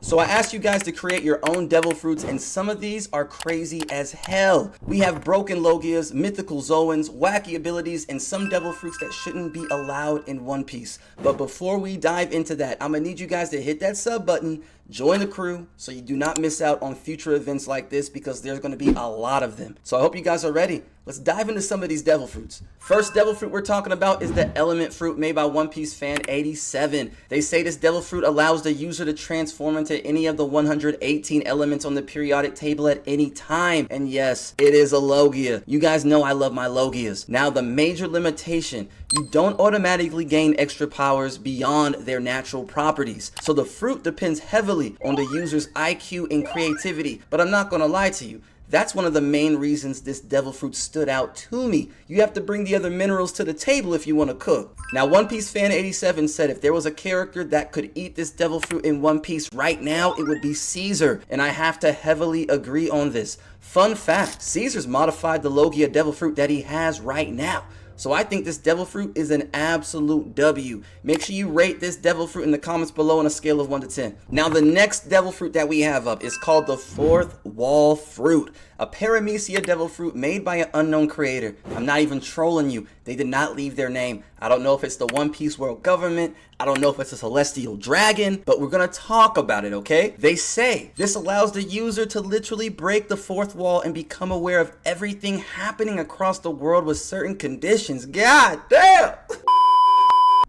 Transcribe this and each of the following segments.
So I asked you guys to create your own devil fruits, and some of these are crazy as hell. We have broken Logias, mythical Zoans, wacky abilities, and some devil fruits that shouldn't be allowed in One Piece. But before we dive into that, I'm gonna need you guys to hit that sub button, join the crew, so you do not miss out on future events like this, because there's gonna be a lot of them. So I hope you guys are ready. Let's dive into some of these devil fruits. First devil fruit we're talking about is the element fruit made by One Piece fan 87. They say this devil fruit allows the user to transform into any of the 118 elements on the periodic table at any time. And yes, it is a Logia. You guys know I love my Logias. Now the major limitation, you don't automatically gain extra powers beyond their natural properties. So the fruit depends heavily on the user's IQ and creativity. But I'm not gonna lie to you, that's one of the main reasons this devil fruit stood out to me. You have to bring the other minerals to the table if you want to cook. Now, One Piece fan 87 said if there was a character that could eat this devil fruit in One Piece right now, it would be Caesar. And I have to heavily agree on this. Fun fact, Caesar's modified the Logia devil fruit that he has right now. So I think this devil fruit is an absolute W. Make sure you rate this devil fruit in the comments below on a scale of 1 to 10. Now the next devil fruit that we have up is called the fourth wall fruit. A paramecia devil fruit made by an unknown creator. I'm not even trolling you. They did not leave their name. I don't know if it's the One Piece world government. I don't know if it's a celestial dragon, but we're gonna talk about it, okay? They say this allows the user to literally break the fourth wall and become aware of everything happening across the world with certain conditions. God damn!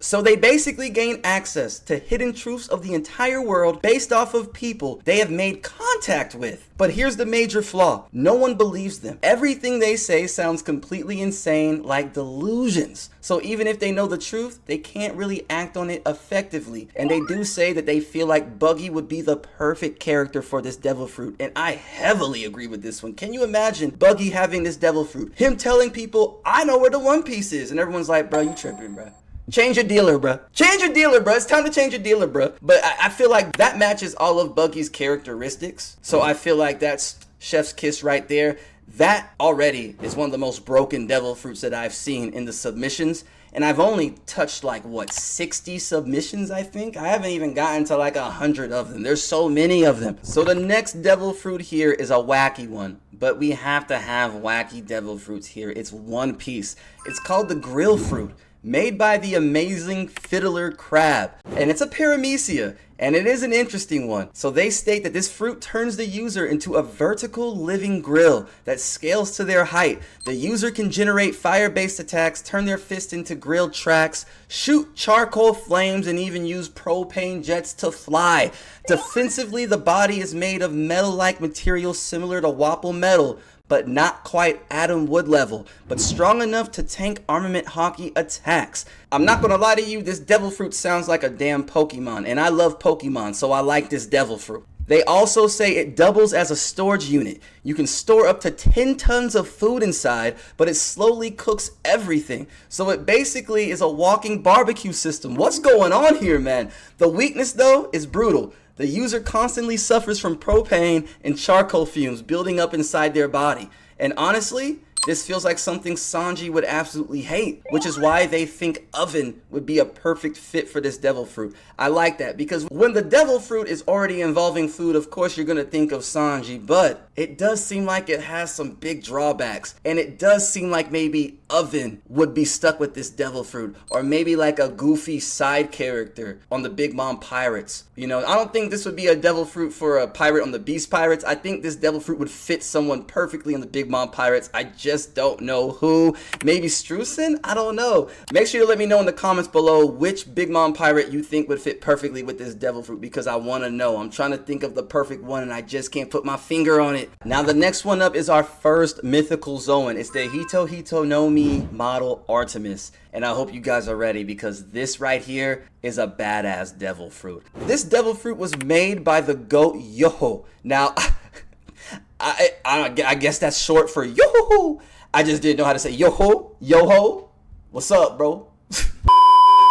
So they basically gain access to hidden truths of the entire world based off of people they have made contact with. But here's the major flaw. No one believes them. Everything they say sounds completely insane, like delusions. So even if they know the truth, they can't really act on it effectively. And they do say that they feel like Buggy would be the perfect character for this devil fruit. And I heavily agree with this one. Can you imagine Buggy having this devil fruit? Him telling people, I know where the One Piece is. And everyone's like, bro, you tripping, bro. Change your dealer, bruh. Change your dealer, bruh. It's time to change your dealer, bruh. But I feel like that matches all of Buggy's characteristics. So I feel like that's chef's kiss right there. That already is one of the most broken devil fruits that I've seen in the submissions. And I've only touched like, what, 60 submissions, I think? I haven't even gotten to like 100 of them. There's so many of them. So the next devil fruit here is a wacky one. But we have to have wacky devil fruits here. It's One Piece. It's called the grill fruit, made by the amazing fiddler crab, and it's a paramecia, and it is an interesting one. So they state that this fruit turns the user into a vertical living grill that scales to their height. The user can generate fire-based attacks, turn their fist into grill tracks, shoot charcoal flames, and even use propane jets to fly. Defensively, the body is made of metal-like material similar to Wapple metal, but not quite atom wood level, but strong enough to tank armament hockey attacks. I'm not gonna lie to you, this devil fruit sounds like a damn Pokemon, and I love Pokemon, so I like this devil fruit. They also say it doubles as a storage unit. You can store up to 10 tons of food inside, but it slowly cooks everything. So it basically is a walking barbecue system. What's going on here, man? The weakness, though, is brutal. The user constantly suffers from propane and charcoal fumes building up inside their body. And honestly, this feels like something Sanji would absolutely hate, which is why they think oven would be a perfect fit for this devil fruit. I like that, because when the devil fruit is already involving food, of course you're gonna think of Sanji, but it does seem like it has some big drawbacks, and it does seem like maybe oven would be stuck with this devil fruit, or maybe like a goofy side character on the Big Mom Pirates. You know, I don't think this would be a devil fruit for a pirate on the Beast Pirates. I think this devil fruit would fit someone perfectly on the Big Mom Pirates. I just don't know who. Maybe Streusen? I don't know. Make sure you let me know in the comments below which Big Mom pirate you think would fit perfectly with this devil fruit, because I want to know. I'm trying to think of the perfect one and I just can't put my finger on it. Now the next one up is our first mythical Zoan. It's the Hito Hito no Mi model Artemis. And I hope you guys are ready, because this right here is a badass devil fruit. This devil fruit was made by the goat Yoho. Now, I guess that's short for Yoho. I just didn't know how to say Yoho. Yoho. What's up, bro?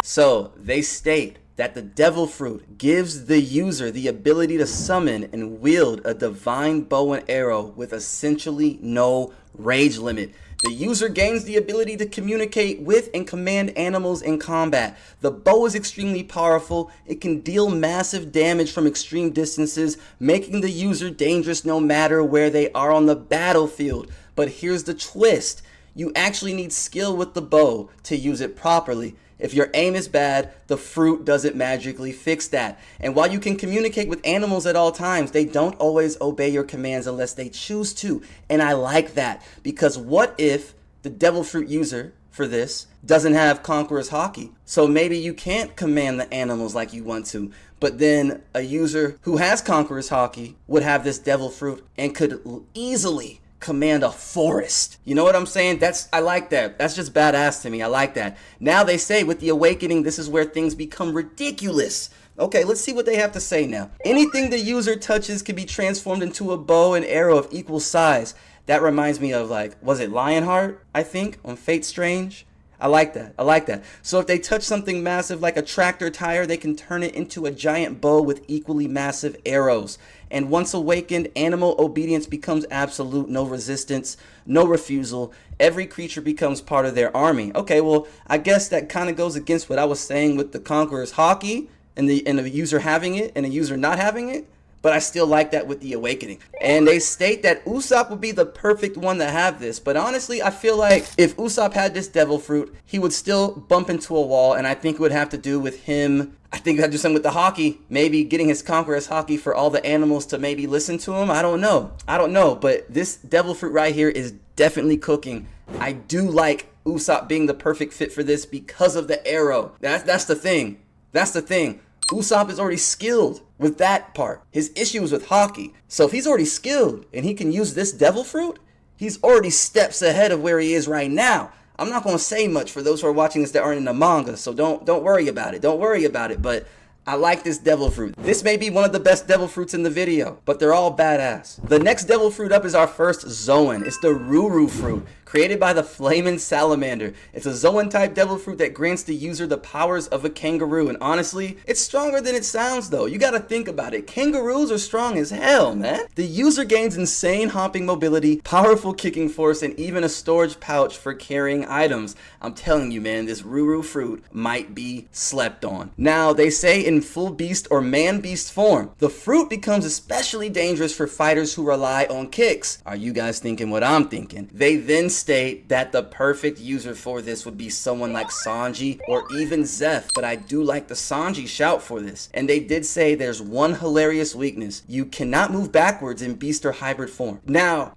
So they state that the devil fruit gives the user the ability to summon and wield a divine bow and arrow with essentially no Rage limit. The user gains the ability to communicate with and command animals in combat. The bow is extremely powerful. It can deal massive damage from extreme distances, making the user dangerous no matter where they are on the battlefield. But here's the twist. You actually need skill with the bow to use it properly. If your aim is bad, the fruit doesn't magically fix that. And while you can communicate with animals at all times, they don't always obey your commands unless they choose to. And I like that, because what if the devil fruit user for this doesn't have Conqueror's Haki? So maybe you can't command the animals like you want to, but then a user who has Conqueror's Haki would have this devil fruit and could easily command a forest. You know what I'm saying? I like that. That's just badass to me. I like that. Now they say with the awakening, this is where things become ridiculous. Okay, let's see what they have to say now. Anything the user touches can be transformed into a bow and arrow of equal size. That reminds me of, like, was it Lionheart, I think, on Fate Strange? I like that. I like that. So if they touch something massive like a tractor tire, they can turn it into a giant bow with equally massive arrows. And once awakened, animal obedience becomes absolute. No resistance, no refusal. Every creature becomes part of their army. Okay, well, I guess that kind of goes against what I was saying with the Conqueror's Haki and the user having it and the user not having it. But I still like that with the awakening. And they state that Usopp would be the perfect one to have this. But honestly, I feel like if Usopp had this devil fruit, he would still bump into a wall. And I think it would have to do with him. I think it had to do something with the Haki. Maybe getting his Conqueror's Haki for all the animals to maybe listen to him. I don't know. But this devil fruit right here is definitely cooking. I do like Usopp being the perfect fit for this because of the arrow. That's the thing. That's the thing. Usopp is already skilled with that part. His issue is with Haki. So if he's already skilled and he can use this devil fruit, he's already steps ahead of where he is right now. I'm not going to say much for those who are watching this that aren't in the manga, so don't worry about it. Don't worry about it, but I like this devil fruit. This may be one of the best devil fruits in the video, but they're all badass. The next devil fruit up is our first zoan. It's the ruru fruit, created by the flaming salamander. It's a zoan type devil fruit that grants the user the powers of a kangaroo. And honestly, it's stronger than it sounds though. You gotta think about it. Kangaroos are strong as hell, man. The user gains insane hopping mobility, powerful kicking force, and even a storage pouch for carrying items. I'm telling you, man, this ruru fruit might be slept on. Now, they say in full beast or man beast form, the fruit becomes especially dangerous for fighters who rely on kicks. Are you guys thinking what I'm thinking? They then state that the perfect user for this would be someone like Sanji or even Zeph, but I do like the Sanji shout for this. And they did say there's one hilarious weakness: you cannot move backwards in beast or hybrid form. Now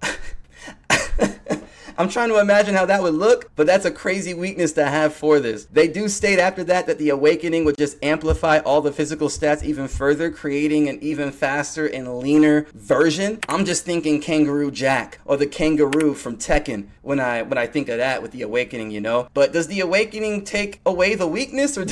I'm trying to imagine how that would look, but that's a crazy weakness to have for this. They do state after that the awakening would just amplify all the physical stats even further, creating an even faster and leaner version. I'm just thinking Kangaroo Jack or the kangaroo from Tekken when I think of that with the awakening, you know. But does the awakening take away the weakness, or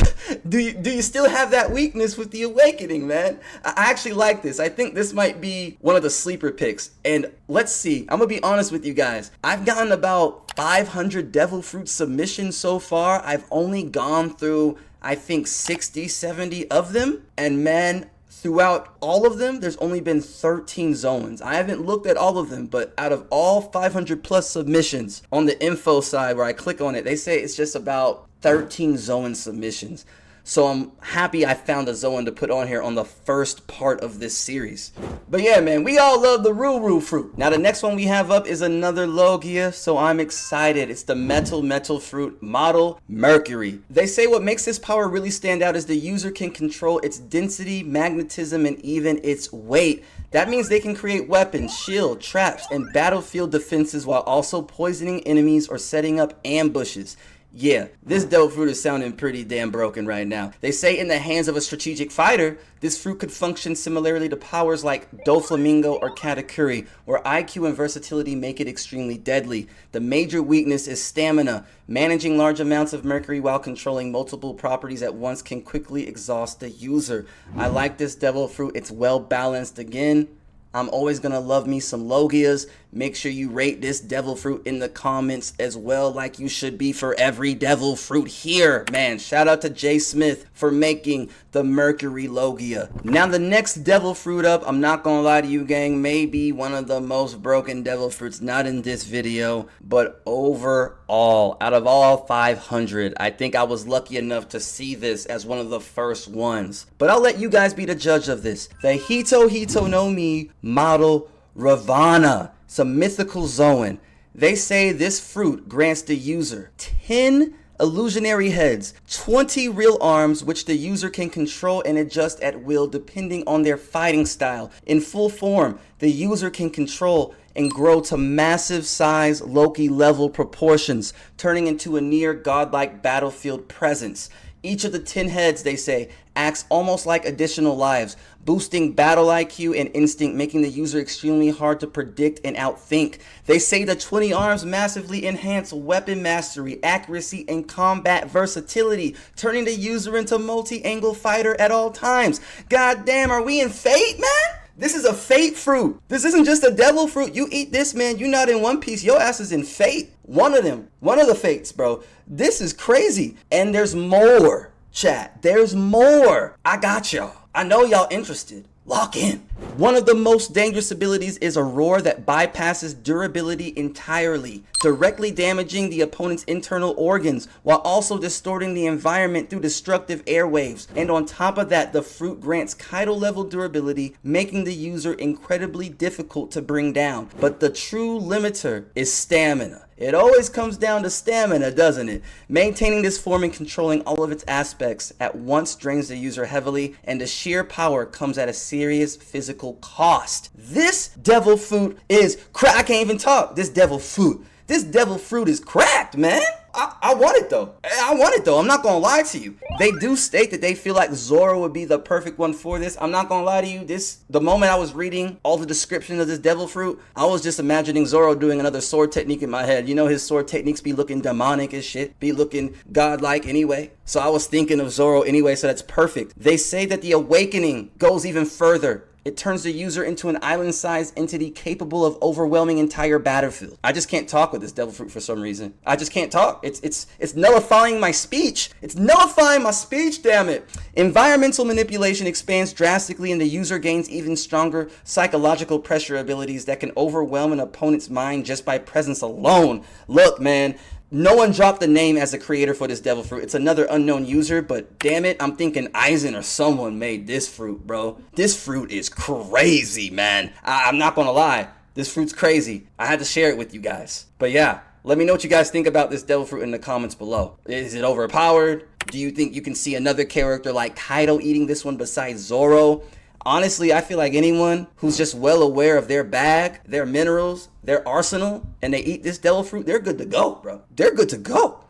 do you still have that weakness with the awakening, man? I actually like this. I think this might be one of the sleeper picks. And let's see. I'm gonna be honest with you guys. I've gotten about 500 devil fruit submissions so far. I've only gone through, I think, 60, 70 of them. And man, throughout all of them, there's only been 13 zoans. I haven't looked at all of them, but out of all 500 plus submissions on the info side where I click on it, they say it's just about 13 zoan submissions. So I'm happy I found a zoan to put on here on the first part of this series. But yeah, man, we all love the ruru fruit. Now the next one we have up is another Logia, so I'm excited. It's the metal fruit model Mercury. They say what makes this power really stand out is the user can control its density, magnetism, and even its weight. That means they can create weapons, shield, traps, and battlefield defenses while also poisoning enemies or setting up ambushes. Yeah, this devil fruit is sounding pretty damn broken right now. They say in the hands of a strategic fighter, this fruit could function similarly to powers like Doflamingo or Katakuri, where IQ and versatility make it extremely deadly. The major weakness is stamina. Managing large amounts of mercury while controlling multiple properties at once can quickly exhaust the user. I like this devil fruit. It's well balanced again. I'm always gonna love me some Logias. Make sure you rate this devil fruit in the comments as well, like you should be for every devil fruit here. Man, shout out to Jay Smith for making the Mercury Logia. Now the next devil fruit up, I'm not gonna lie to you gang, may be one of the most broken devil fruits, not in this video, but overall, out of all 500, I think I was lucky enough to see this as one of the first ones. But I'll let you guys be the judge of this. The Hito no Mi model Raana. It's a mythical zoan. They say this fruit grants the user 10 illusionary heads, 20 real arms which the user can control and adjust at will depending on their fighting style. In full form, the user can control and grow to massive size Loki level proportions, turning into a near godlike battlefield presence. Each of the 10 heads, they say, acts almost like additional lives, boosting battle IQ and instinct, making the user extremely hard to predict and outthink. They say the 20 arms massively enhance weapon mastery, accuracy, and combat versatility, turning the user into multi-angle fighter at all times. God damn, are we in Fate, man? This is a Fate fruit. This isn't just a devil fruit. You eat this, man, you're not in One Piece. Your ass is in Fate. One of them. One of the Fates, bro. This is crazy. And there's more, chat. There's more. I got y'all. I know y'all interested. Lock in. One of the most dangerous abilities is a roar that bypasses durability entirely, directly damaging the opponent's internal organs while also distorting the environment through destructive airwaves. And on top of that, the fruit grants Kaido level durability, making the user incredibly difficult to bring down. But the true limiter is stamina. It always comes down to stamina, doesn't it? Maintaining this form and controlling all of its aspects at once drains the user heavily, and the sheer power comes at a serious physical cost. This devil fruit is I can't even talk. This devil fruit is cracked, man. I want it though. I want it though. I'm not gonna lie to you. They do state that they feel like Zoro would be the perfect one for this. I'm not gonna lie to you. The moment I was reading all the description of this devil fruit, I was just imagining Zoro doing another sword technique in my head. You know, his sword techniques be looking demonic as shit, be looking godlike anyway. So I was thinking of Zoro anyway, so that's perfect. They say that the awakening goes even further. It turns the user into an island-sized entity capable of overwhelming entire battlefield. I just can't talk with this devil fruit for some reason. I just can't talk. It's nullifying my speech. It's nullifying my speech, damn it. Environmental manipulation expands drastically and the user gains even stronger psychological pressure abilities that can overwhelm an opponent's mind just by presence alone. Look, man. No one dropped the name as the creator for this devil fruit. It's another unknown user, but damn it, I'm thinking Aizen or someone made this fruit, bro. This fruit is crazy, man. I'm not gonna lie. This fruit's crazy. I had to share it with you guys. But yeah, let me know what you guys think about this devil fruit in the comments below. Is it overpowered? Do you think you can see another character like Kaido eating this one besides Zoro? Honestly, I feel like anyone who's just well aware of their bag, their minerals, their arsenal, and they eat this devil fruit, they're good to go, bro. They're good to go.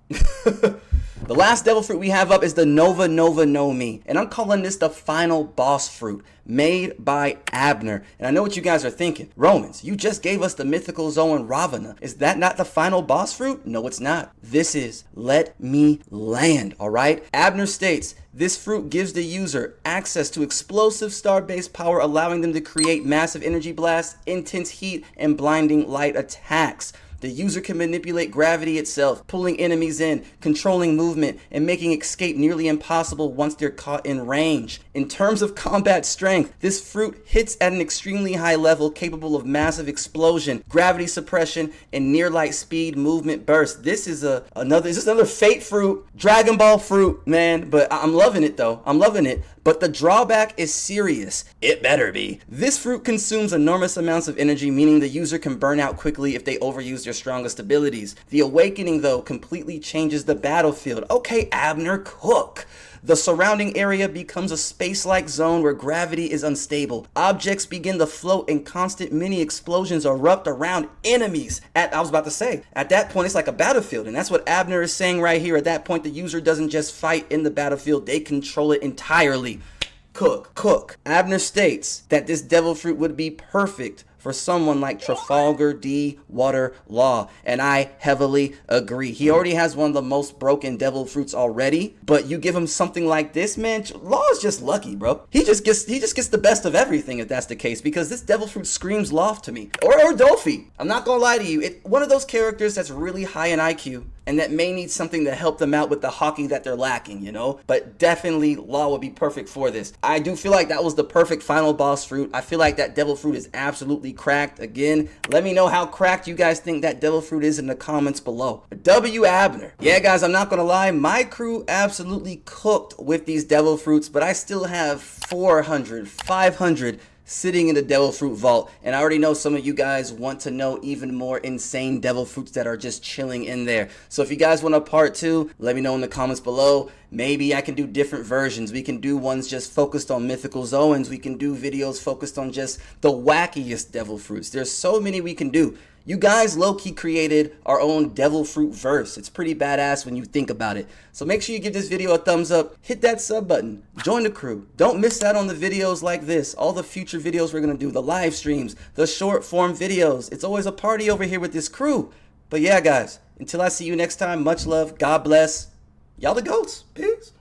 The last devil fruit we have up is the Nova no Mi, and I'm calling this the final boss fruit, made by Abner. And I know what you guys are thinking. Romans, you just gave us the mythical zoan Raana. Is that not the final boss fruit? No, it's not. This is Let Me Land, all right? Abner states, this fruit gives the user access to explosive star-based power, allowing them to create massive energy blasts, intense heat, and blinding light attacks. The user can manipulate gravity itself, pulling enemies in, controlling movement, and making escape nearly impossible once they're caught in range. In terms of combat strength, this fruit hits at an extremely high level, capable of massive explosion, gravity suppression, and near light speed movement burst. This is another Fate fruit, Dragon Ball fruit, man. But I'm loving it though. I'm loving it. But the drawback is serious. It better be. This fruit consumes enormous amounts of energy, meaning the user can burn out quickly if they overuse their strongest abilities. The awakening, though, completely changes the battlefield. Okay, Abner, cook. The surrounding area becomes a space-like zone where gravity is unstable. Objects begin to float and constant mini explosions erupt around enemies. At that point, it's like a battlefield. And that's what Abner is saying right here. At that point, the user doesn't just fight in the battlefield, they control it entirely. Cook. Abner states that this devil fruit would be perfect for someone like Trafalgar D. Water Law, and I heavily agree. He already has one of the most broken devil fruits already, but you give him something like this, man, Law is just lucky, bro. He just gets the best of everything if that's the case, because this devil fruit screams Loft to me. Or Dolphy. I'm not gonna lie to you, one of those characters that's really high in IQ and that may need something to help them out with the hockey that they're lacking, you know? But definitely Law would be perfect for this. I do feel like that was the perfect final boss fruit. I feel like that devil fruit is absolutely cracked. Again, let me know how cracked you guys think that devil fruit is in the comments below. W. Abner. Yeah, guys, I'm not gonna lie, my crew absolutely cooked with these devil fruits, but I still have 400, 500 sitting in the devil fruit vault, and I already know some of you guys want to know even more insane devil fruits that are just chilling in there. So if you guys want a part 2, let me know in the comments below. Maybe I can do different versions. We can do ones just focused on mythical zoans. We can do videos focused on just the wackiest devil fruits. There's so many we can do. You guys low-key created our own devil fruit verse. It's pretty badass when you think about it. So make sure you give this video a thumbs up, hit that sub button, join the crew. Don't miss out on the videos like this, all the future videos we're gonna do, the live streams, the short form videos. It's always a party over here with this crew. But yeah, guys, until I see you next time, much love, God bless. Y'all the GOATs. Peace.